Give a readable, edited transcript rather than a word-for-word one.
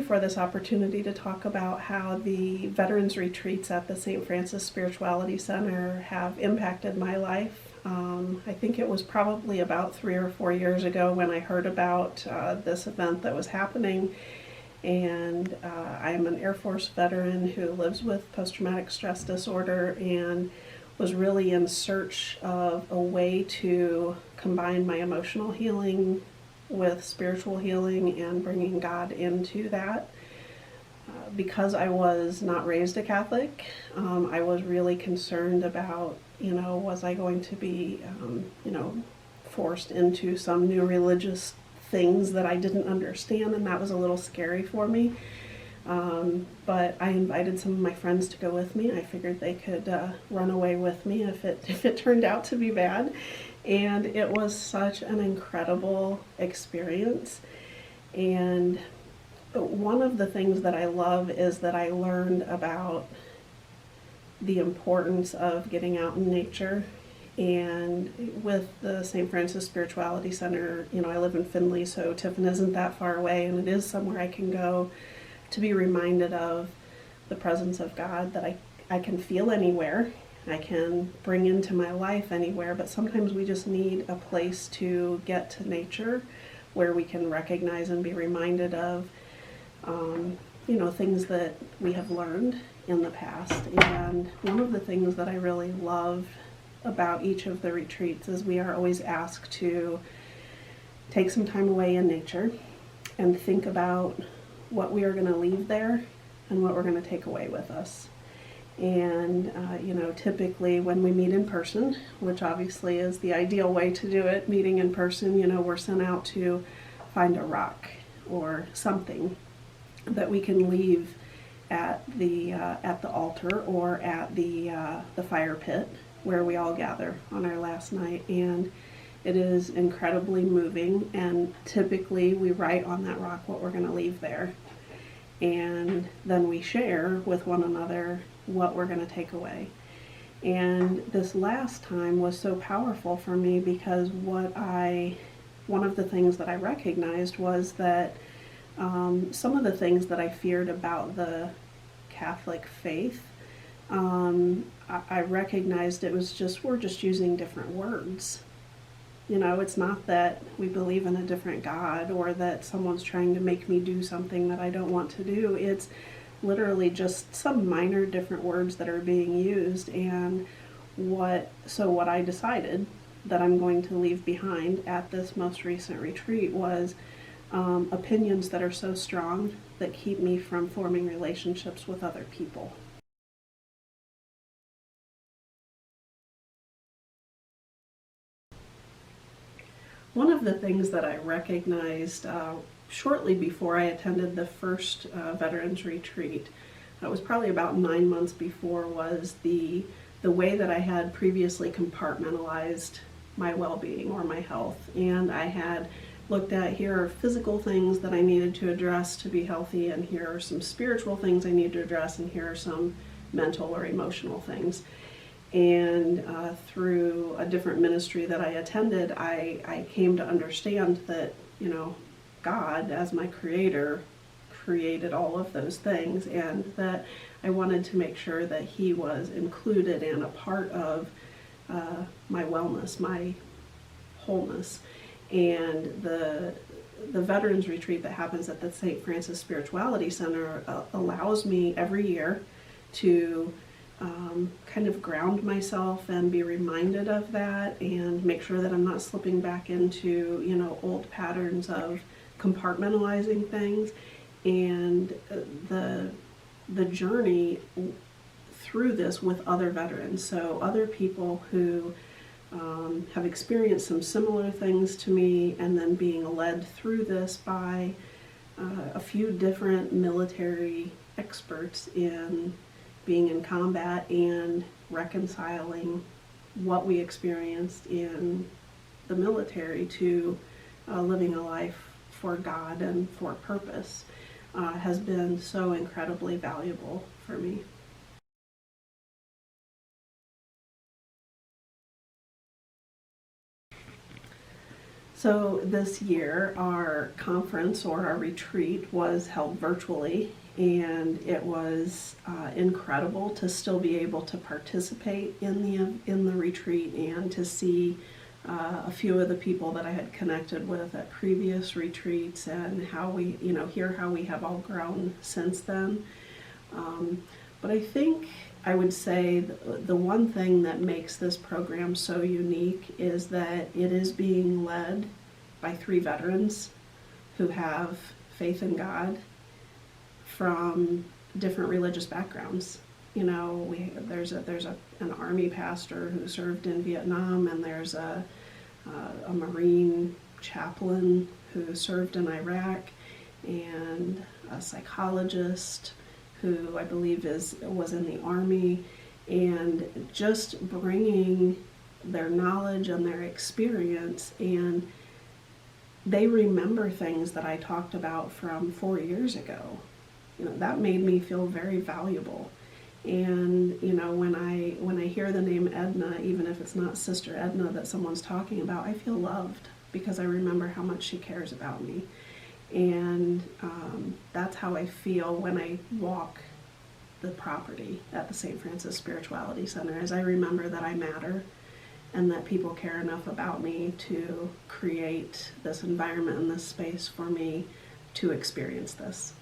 for this opportunity to talk about how the veterans retreats at the St. Francis Spirituality Center have impacted my life. I think it was probably about 3 or 4 years ago when I heard about this event that was happening. And I am an Air Force veteran who lives with post-traumatic stress disorder and was really in search of a way to combine my emotional healing with spiritual healing and bringing God into that. Because I was not raised a Catholic, I was really concerned about, was I going to be, forced into some new religious things that I didn't understand, and that was a little scary for me. But I invited some of my friends to go with me. I figured they could run away with me if it turned out to be bad. And it was such an incredible experience. And one of the things that I love is that I learned about the importance of getting out in nature. And with the St. Francis Spirituality Center, I live in Findlay, so Tiffin isn't that far away, and it is somewhere I can go to be reminded of the presence of God that I can feel anywhere. I can bring into my life anywhere, but sometimes we just need a place to get to nature where we can recognize and be reminded of things that we have learned in the past. And one of the things that I really love about each of the retreats is we are always asked to take some time away in nature and think about what we are going to leave there and what we're going to take away with us. And, typically when we meet in person, which obviously is the ideal way to do it, meeting in person, we're sent out to find a rock or something that we can leave at the altar or at the fire pit where we all gather on our last night. And it is incredibly moving, and typically we write on that rock what we're going to leave there. And then we share with one another what we're going to take away. And this last time was so powerful for me because one of the things that I recognized was that some of the things that I feared about the Catholic faith, I recognized we're just using different words. It's not that we believe in a different God or that someone's trying to make me do something that I don't want to do. It's literally just some minor different words that are being used. And what I decided that I'm going to leave behind at this most recent retreat was opinions that are so strong that keep me from forming relationships with other people. One of the things that I recognized shortly before I attended the first Veterans Retreat, it was probably about 9 months before, was the way that I had previously compartmentalized my well-being or my health. And I had looked at, here are physical things that I needed to address to be healthy, and here are some spiritual things I need to address, and here are some mental or emotional things. And through a different ministry that I attended, I came to understand that, God, as my creator, created all of those things, and that I wanted to make sure that He was included and a part of my wellness, my wholeness. And the Veterans Retreat that happens at the St. Francis Spirituality Center allows me every year to kind of ground myself and be reminded of that, and make sure that I'm not slipping back into old patterns of compartmentalizing things. And the journey through this with other veterans, so other people who have experienced some similar things to me, and then being led through this by a few different military experts in being in combat and reconciling what we experienced in the military to living a life for God and for purpose, has been so incredibly valuable for me. So this year, our conference or our retreat was held virtually, and it was incredible to still be able to participate in the retreat and to see a few of the people that I had connected with at previous retreats, and how we, hear how we have all grown since then. But I think I would say the one thing that makes this program so unique is that it is being led by 3 veterans who have faith in God from different religious backgrounds. There's an Army pastor who served in Vietnam, and there's a Marine chaplain who served in Iraq, and a psychologist who I believe was in the Army, and just bringing their knowledge and their experience, and they remember things that I talked about from 4 years ago. That made me feel very valuable. And when I hear the name Edna, even if it's not Sister Edna that someone's talking about, I feel loved because I remember how much she cares about me. And that's how I feel when I walk the property at the St. Francis Spirituality Center, is I remember that I matter and that people care enough about me to create this environment and this space for me to experience this.